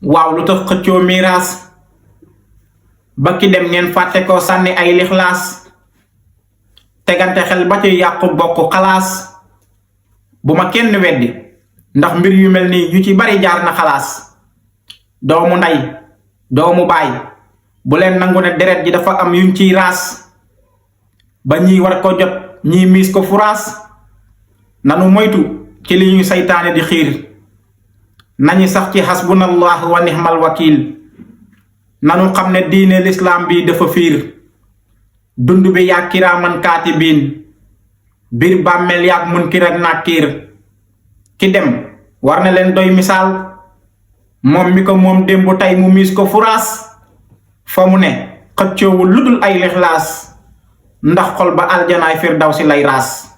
waaw lu tax xëccoo miraas ba ki dem ngeen fàtte ko sànni ay lixlaas tegante xel ba ci yàqu bokk xalaas bu ma kenn weddi ndax mbir yu mel nii yu ci bari jaar na xalaas doomu ndey doomu baay bu leen nangu ne deret ji dafa am yuñ ciy raas ba ñii war ko jot ñii miis ko furaas nanu moytu ci li ñuy saytaane di xiir nañu sax ci hasbunallahu wa nihmal wakil nanu xam ne diine lislaam bi dafa fiir dund bi yaa kiraaman kaatibiin biir bàmmeel yaag munkir ak nàkkiir ki dem war na leen doy misaal moom mi ko moom démb tey mu miis ko furaas fa mu ne xëccoowul ludul ay lixlaas ndax xol ba aljanaay firdawsi lay raas